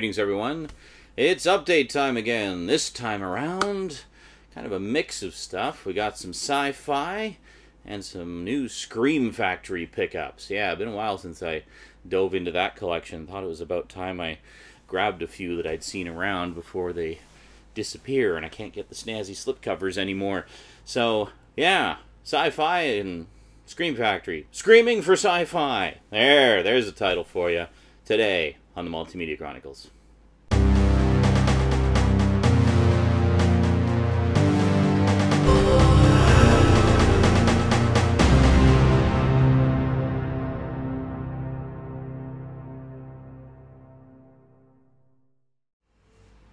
Greetings, everyone. It's update time again. This time around, kind of a mix of stuff. We got some sci-fi and some new Scream Factory pickups. Yeah, it's been a while since I dove into that collection. Thought it was about time I grabbed a few that I'd seen around before they disappear and I can't get the snazzy slipcovers anymore. So, yeah, sci-fi and Scream Factory. Screaming for sci-fi. There's a title for you today on the Multimedia Chronicles.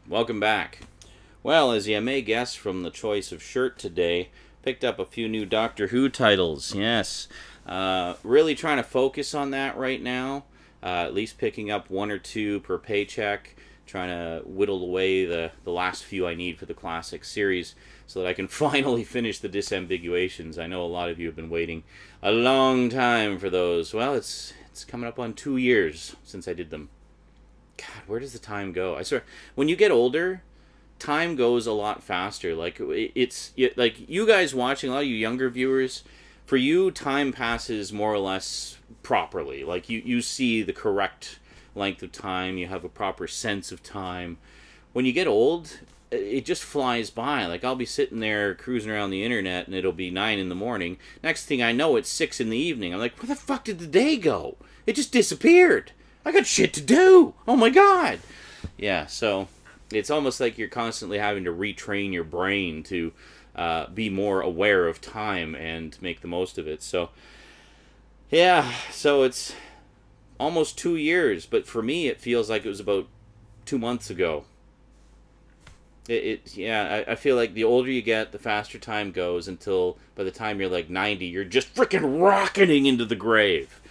Welcome back. Well, as you may guess from the choice of shirt today, picked up a few new Doctor Who titles. Yes, really trying to focus on that right now. At least picking up one or two per paycheck, trying to whittle away the last few I need for the classic series so that I can finally finish the disambiguations. I know a lot of you have been waiting a long time for those. Well, it's coming up on 2 years since I did them. God, where does the time go? I swear, when you get older, time goes a lot faster. Like like you guys watching, a lot of you younger viewers, for you, time passes more or less properly. Like, you see the correct length of time. You have a proper sense of time. When you get old, it just flies by. Like, I'll be sitting there cruising around the internet, and it'll be 9 in the morning. Next thing I know, it's 6 in the evening. I'm like, where the fuck did the day go? It just disappeared. I got shit to do. Oh, my God. Yeah, so it's almost like you're constantly having to retrain your brain to be more aware of time and make the most of it. So, yeah, so it's almost 2 years, but for me it feels like it was about 2 months ago. Yeah, I feel like the older you get, the faster time goes, until by the time you're like 90, you're just freaking rocketing into the grave.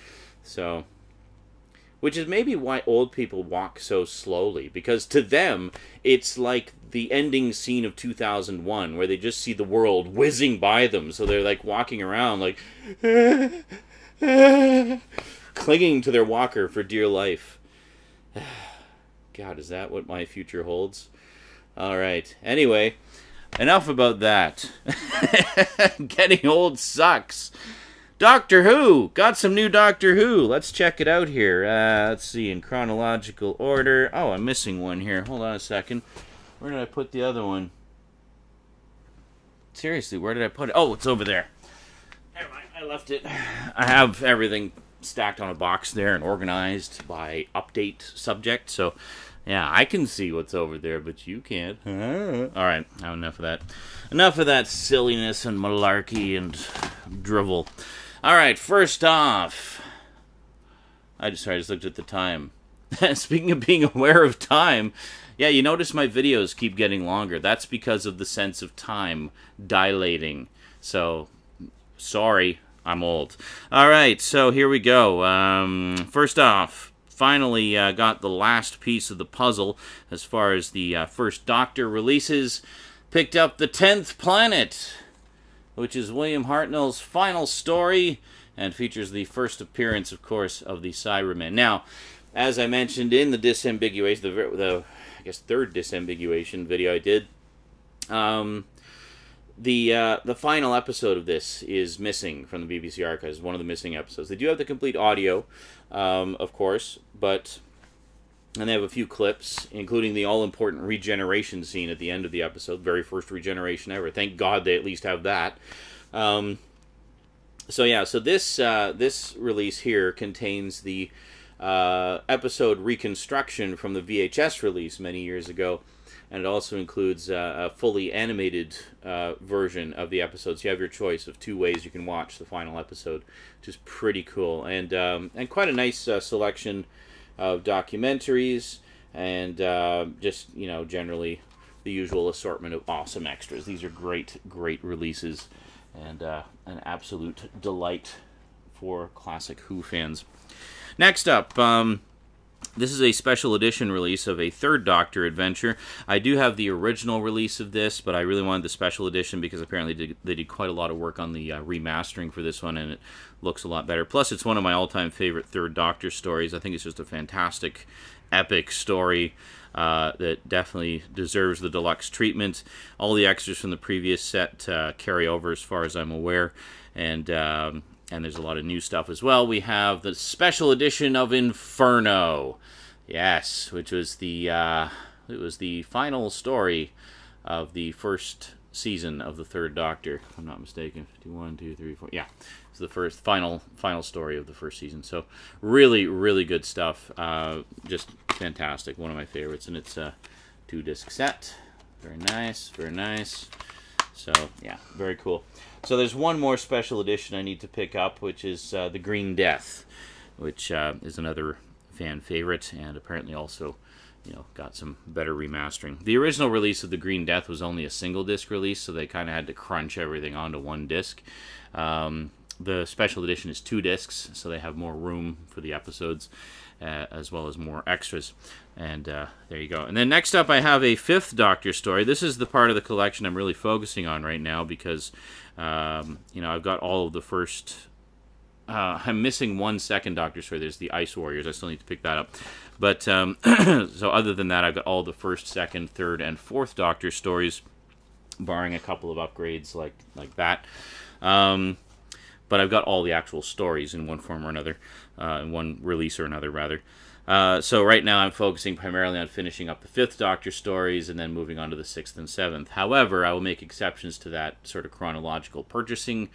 So, which is maybe why old people walk so slowly, because to them, it's like the ending scene of 2001, where they just see the world whizzing by them, so they're like walking around like, clinging to their walker for dear life. God, is that what my future holds? Alright, anyway, enough about that. Getting old sucks. Doctor Who! Got some new Doctor Who. Let's check it out here. Let's see, in chronological order. Oh, I'm missing one here. Hold on a second. Where did I put the other one? Seriously, where did I put it? Oh, it's over there. Never mind, I left it. I have everything stacked on a box there and organized by update subject. So, yeah, I can see what's over there, but you can't. Alright, enough of that. Enough of that silliness and malarkey and drivel. Alright, first off, I just looked at the time. Speaking of being aware of time, yeah, you notice my videos keep getting longer. That's because of the sense of time dilating. So, sorry, I'm old. Alright, so here we go. First off, finally got the last piece of the puzzle as far as the first Doctor releases. Picked up The 10th Planet, which is William Hartnell's final story, and features the first appearance, of course, of the Cybermen. Now, as I mentioned in the disambiguation, the I guess third disambiguation video I did, the final episode of this is missing from the BBC archives. One of the missing episodes. They do have the complete audio, of course, and they have a few clips, including the all-important regeneration scene at the end of the episode. Very first regeneration ever. Thank God they at least have that. So yeah, so this release here contains the episode reconstruction from the VHS release many years ago, and it also includes a fully animated version of the episode. So you have your choice of 2 ways you can watch the final episode, which is pretty cool, and quite a nice selection of documentaries, and just, you know, generally the usual assortment of awesome extras. These are great releases, and an absolute delight for classic Who fans. Next up, this is a special edition release of a third Doctor adventure. I do have the original release of this, but I really wanted the special edition because apparently they did quite a lot of work on the remastering for this one, and it looks a lot better. Plus, it's one of my all-time favorite third Doctor stories. I think it's just a fantastic epic story that definitely deserves the deluxe treatment. All the extras from the previous set carry over as far as I'm aware, and there's a lot of new stuff as well. We have the special edition of Inferno, yes, which was the final story of the first season of the Third Doctor, if I'm not mistaken. 51, 2, 3, 4. Yeah, it's the first final story of the first season. So really, really good stuff. Just fantastic. One of my favorites, and it's a 2-disc set. Very nice, very nice. So yeah, very cool. So there's one more special edition I need to pick up, which is the Green Death, which is another fan favorite, and apparently also, you know, got some better remastering. The original release of the Green Death was only a single disc release, so they kind of had to crunch everything onto one disc. The special edition is 2 discs, so they have more room for the episodes, as well as more extras. And there you go. And then next up, I have a 5th Doctor story. This is the part of the collection I'm really focusing on right now because, you know, I've got all of the first. I'm missing 1 second Doctor story. There's the Ice Warriors. I still need to pick that up. But so other than that, I've got all the 1st, 2nd, 3rd, and 4th Doctor stories, barring a couple of upgrades like that. But I've got all the actual stories in one form or another, in one release or another, rather. So right now I'm focusing primarily on finishing up the 5th Doctor stories and then moving on to the 6th and 7th. However, I will make exceptions to that sort of chronological purchasing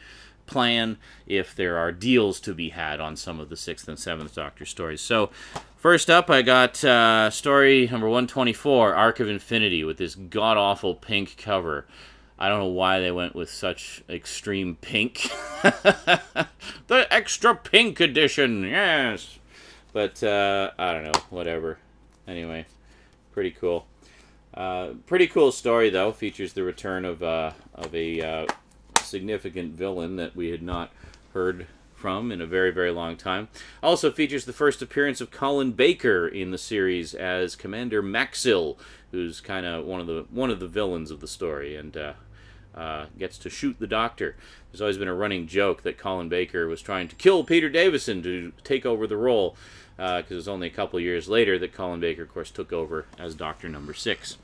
plan if there are deals to be had on some of the 6th and 7th Doctor stories. So first up, I got story number 124, Arc of Infinity, with this god-awful pink cover. I don't know why they went with such extreme pink. The extra pink edition, yes! But, I don't know, whatever. Anyway, pretty cool. Pretty cool story, though. Features the return of a significant villain that we had not heard from in a very, very long time. Also features the first appearance of Colin Baker in the series as Commander Maxil, who's kind of one of the villains of the story, and gets to shoot the Doctor. There's always been a running joke that Colin Baker was trying to kill Peter Davison to take over the role, because it was only a couple years later that Colin Baker, of course, took over as Doctor number 6.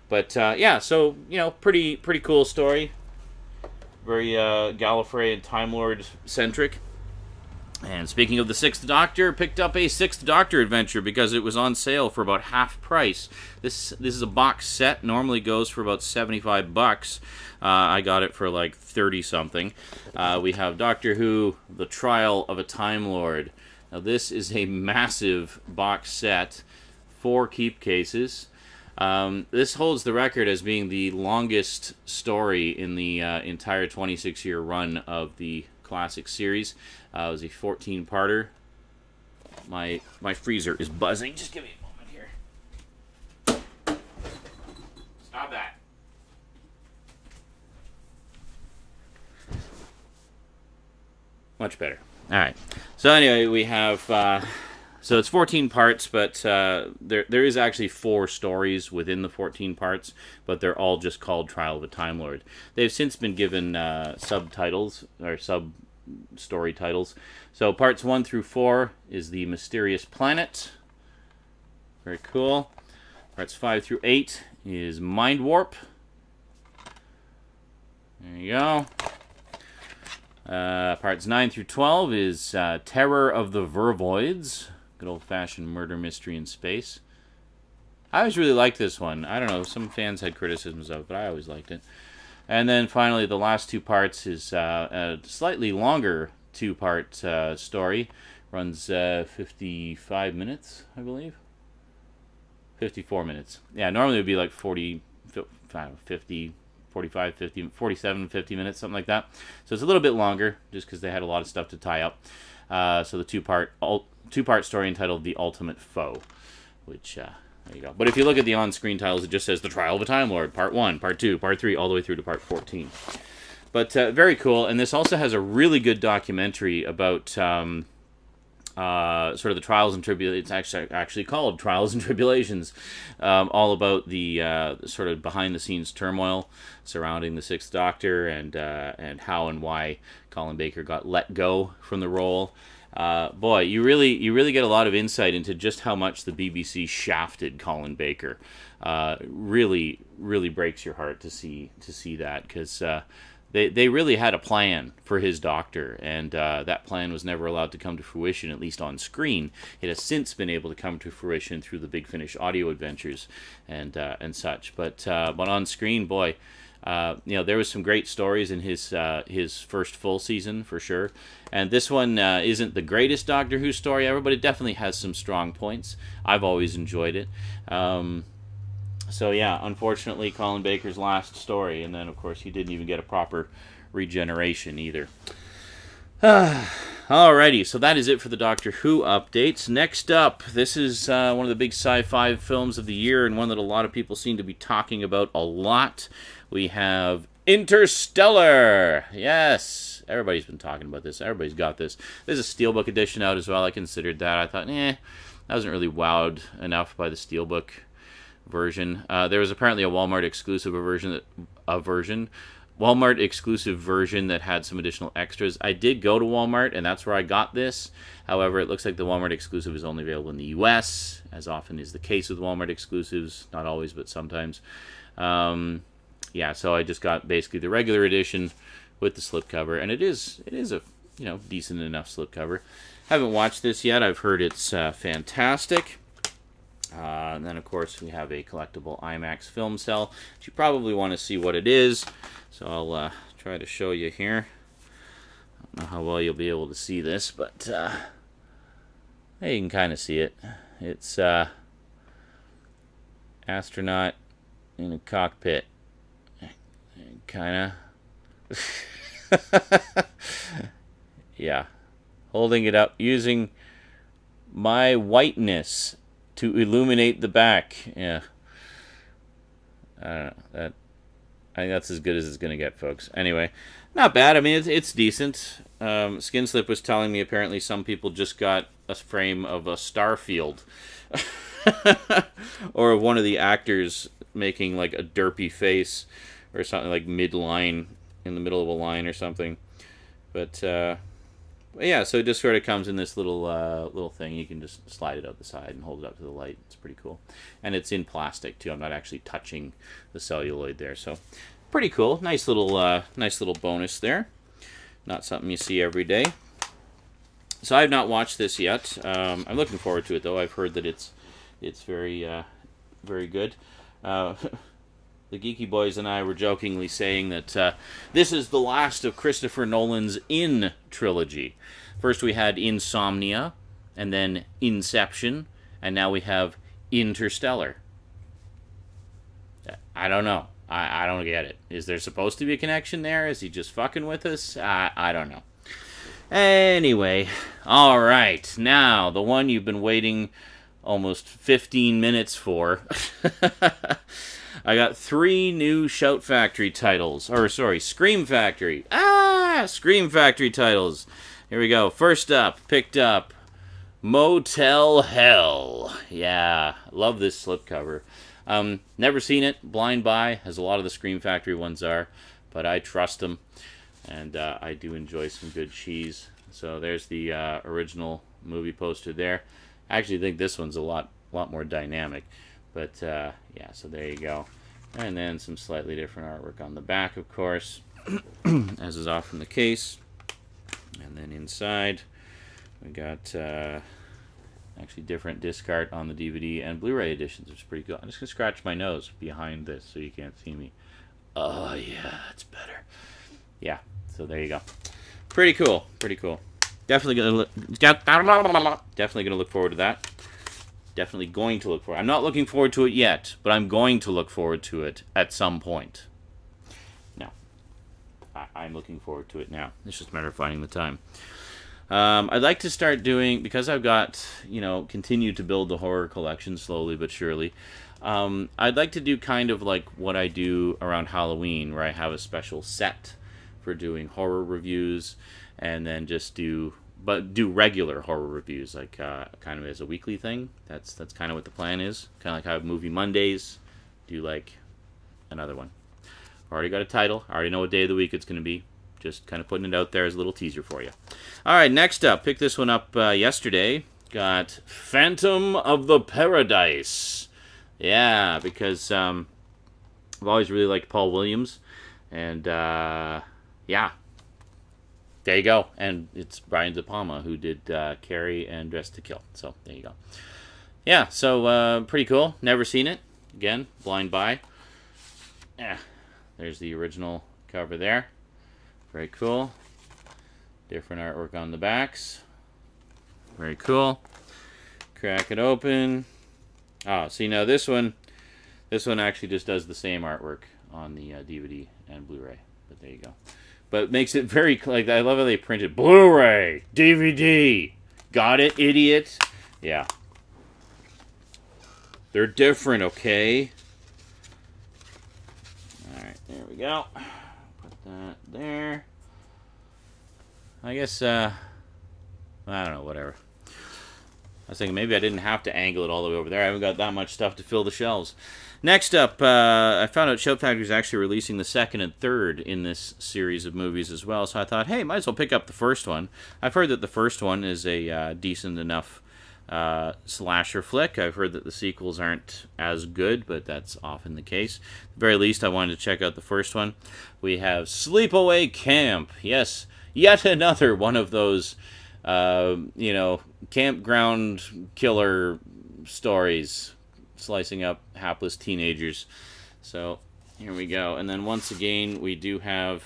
But yeah, so, you know, pretty cool story. Very Gallifrey and Time Lord centric. And speaking of the 6th Doctor, picked up a 6th Doctor adventure because it was on sale for about half price. This is a box set. Normally goes for about $75. I got it for like 30 something. We have Doctor Who: The Trial of a Time Lord. Now this is a massive box set, 4 keep cases. This holds the record as being the longest story in the entire 26-year run of the classic series. It was a 14-parter. My freezer is buzzing. Just give me a moment here. Stop that. Much better. All right. So anyway, we have... So it's 14 parts, but there is actually 4 stories within the 14 parts, but they're all just called Trial of a Time Lord. They've since been given subtitles, or sub-story titles. So parts 1 through 4 is The Mysterious Planet. Very cool. Parts 5 through 8 is Mind Warp. There you go. Parts 9 through 12 is Terror of the Vervoids. Good old-fashioned murder mystery in space. I always really liked this one. I don't know, some fans had criticisms of it, but I always liked it. And then finally, the last 2 parts is a slightly longer 2-part story. Runs 55 minutes, I believe. 54 minutes. Yeah, normally it would be like 40, 50, 45, 50, 47, 50 minutes, something like that. So it's a little bit longer, just because they had a lot of stuff to tie up. So the two-part story entitled The Ultimate Foe, which, there you go. But if you look at the on-screen titles, it just says The Trial of a Time Lord, Part 1, Part 2, Part 3, all the way through to Part 14. But very cool, and this also has a really good documentary about sort of the trials and tribulations. It's actually called Trials and Tribulations, all about the sort of behind-the-scenes turmoil surrounding the 6th Doctor and how and why Colin Baker got let go from the role. Boy, you really get a lot of insight into just how much the BBC shafted Colin Baker. Really breaks your heart to see that, because they really had a plan for his doctor, and that plan was never allowed to come to fruition, at least on screen. It has since been able to come to fruition through the Big Finish audio adventures and such. But on screen, boy, there was some great stories in his first full season, for sure. And this one isn't the greatest Doctor Who story ever, but it definitely has some strong points. I've always enjoyed it. So yeah, unfortunately, Colin Baker's last story, and then of course he didn't even get a proper regeneration either. Alrighty, so that is it for the Doctor Who updates. Next up, this is one of the big sci-fi films of the year, and one that a lot of people seem to be talking about a lot. We have Interstellar! Yes! Everybody's been talking about this. Everybody's got this. There's a Steelbook edition out as well. I considered that. I thought, I wasn't really wowed enough by the Steelbook version. There was apparently a Walmart exclusive Walmart exclusive version that had some additional extras. I did go to Walmart, and that's where I got this. However, it looks like the Walmart exclusive is only available in the US, as often is the case with Walmart exclusives. Not always, but sometimes. Yeah, so I just got basically the regular edition with the slipcover, and it is a decent enough slipcover. Haven't watched this yet. I've heard it's fantastic. And then, of course, we have a collectible IMAX film cell. You probably want to see what it is, so I'll try to show you here. I don't know how well you'll be able to see this, but you can kind of see it. It's astronaut in a cockpit. Kind of. Yeah. Holding it up, using my whiteness to illuminate the back. Yeah. I don't know. I think that's as good as it's going to get, folks. Anyway, not bad. I mean, it's decent. Skinslip was telling me apparently some people just got a frame of a Starfield. Or of one of the actors making like a derpy face or something, like mid-line, in the middle of a line or something. But yeah, so it just sort of comes in this little thing. You can just slide it out the side and hold it up to the light. It's pretty cool. And it's in plastic, too. I'm not actually touching the celluloid there. So pretty cool. Nice little bonus there. Not something you see every day. So I have not watched this yet. I'm looking forward to it, though. I've heard that it's very good. The Geeky Boys and I were jokingly saying that this is the last of Christopher Nolan's In trilogy. First we had Insomnia, and then Inception, and now we have Interstellar. I don't know. I don't get it. Is there supposed to be a connection there? Is he just fucking with us? I don't know. Anyway, alright. Now, the one you've been waiting almost 15 minutes for. I got 3 new Shout Factory titles. Or, sorry, Scream Factory. Scream Factory titles. Here we go. First up, picked up Motel Hell. Yeah, love this slipcover. Never seen it. Blind buy, as a lot of the Scream Factory ones are. But I trust them. And I do enjoy some good cheese. So there's the original movie poster there. I actually think this one's a lot more dynamic. But, yeah, so there you go. And then some slightly different artwork on the back, of course, as is often the case. And then inside, we got actually different disc art on the DVD and Blu-ray editions, which is pretty cool. I'm just going to scratch my nose behind this so you can't see me. Oh, yeah, that's better. Yeah, so there you go. Pretty cool, pretty cool. Definitely going to look forward to that. Definitely going to look forward. I'm not looking forward to it yet, but I'm going to look forward to it at some point. No. I'm looking forward to it now. It's just a matter of finding the time. I'd like to start doing, because I've got, continued to build the horror collection slowly but surely, I'd like to do kind of like what I do around Halloween, where I have a special set for doing horror reviews, and then just do regular horror reviews, like kind of as a weekly thing. That's kind of what the plan is. Kind of like how I have Movie Mondays, do like another one. Already got a title. I already know what day of the week it's going to be. just kind of putting it out there as a little teaser for you. All right, next up, picked this one up yesterday. Got Phantom of the Paradise. Yeah, because I've always really liked Paul Williams. And, yeah. There you go. And it's Brian De Palma who did Carrie and Dressed to Kill. So, there you go. Yeah, so pretty cool. Never seen it. Again, blind buy. Yeah, there's the original cover there. Very cool. Different artwork on the backs. Very cool. Crack it open. Oh, see now this one actually just does the same artwork on the DVD and Blu-ray. But there you go. But it makes it very, like, I love how they printed Blu-ray, DVD. Got it, idiot? Yeah. They're different, okay? Alright, there we go. Put that there. I guess, I don't know, whatever. I was thinking maybe I didn't have to angle it all the way over there. I haven't got that much stuff to fill the shelves. Next up, I found out Shout Factory is actually releasing the second and third in this series of movies as well. So I thought, hey, might as well pick up the first one. I've heard that the first one is a decent enough slasher flick. I've heard that the sequels aren't as good, but that's often the case. At the very least, I wanted to check out the first one. We have Sleepaway Camp. Yes, yet another one of those, you know, campground killer stories, slicing up hapless teenagers. So here we go. And then once again, we do have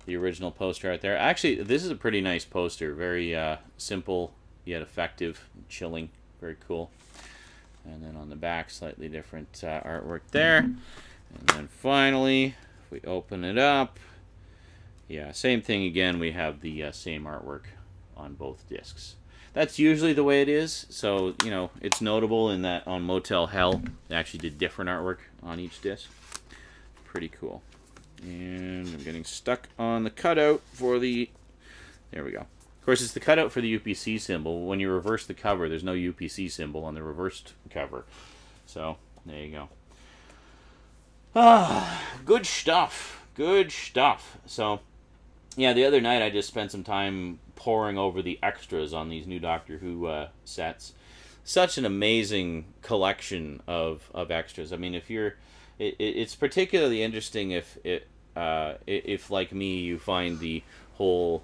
the original poster right there. Actually, this is a pretty nice poster. Very simple yet effective, chilling, very cool. And then on the back, slightly different artwork there. And then finally, if we open it up, yeah, same thing again. We have the same artwork on both discs. That's usually the way it is. So, you know, it's notable in that on Motel Hell, they actually did different artwork on each disc. Pretty cool. And I'm getting stuck on the cutout for the... There we go. Of course, it's the cutout for the UPC symbol. When you reverse the cover, there's no UPC symbol on the reversed cover. So, there you go. Ah, good stuff. Good stuff. So, yeah, the other night I just spent some time poring over the extras on these new Doctor Who sets. Such an amazing collection of extras. I mean, if you're... It's particularly interesting if like me, you find the whole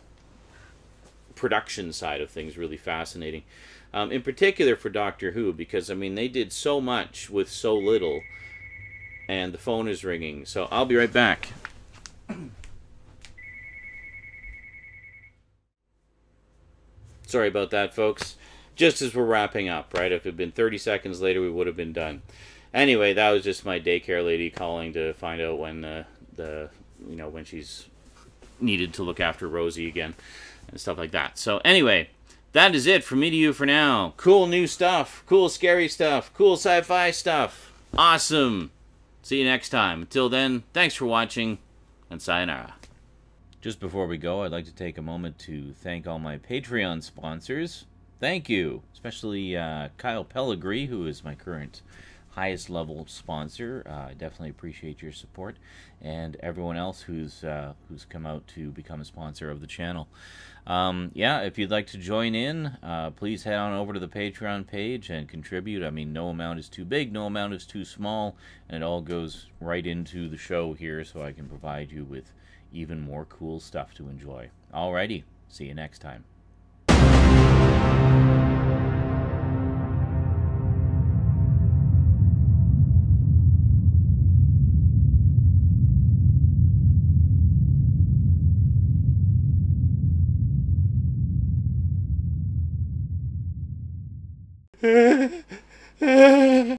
production side of things really fascinating. In particular for Doctor Who, because, I mean, they did so much with so little. And the phone is ringing, so I'll be right back. Sorry about that, folks. Just as we're wrapping up, right? If it had been 30 seconds later, we would have been done. Anyway, that was just my daycare lady calling to find out when when she's needed to look after Rosie again and stuff like that. So anyway, that is it from me to you for now. Cool new stuff, cool scary stuff, cool sci-fi stuff. Awesome. See you next time. Until then, thanks for watching, and sayonara. Just before we go, I'd like to take a moment to thank all my Patreon sponsors. Thank you, especially Kyle Pellegrini, who is my current highest level sponsor. I definitely appreciate your support, and everyone else who's come out to become a sponsor of the channel. Yeah, if you'd like to join in, please head on over to the Patreon page and contribute. I mean, no amount is too big, no amount is too small, and it all goes right into the show here, so I can provide you with even more cool stuff to enjoy. Alrighty, see you next time.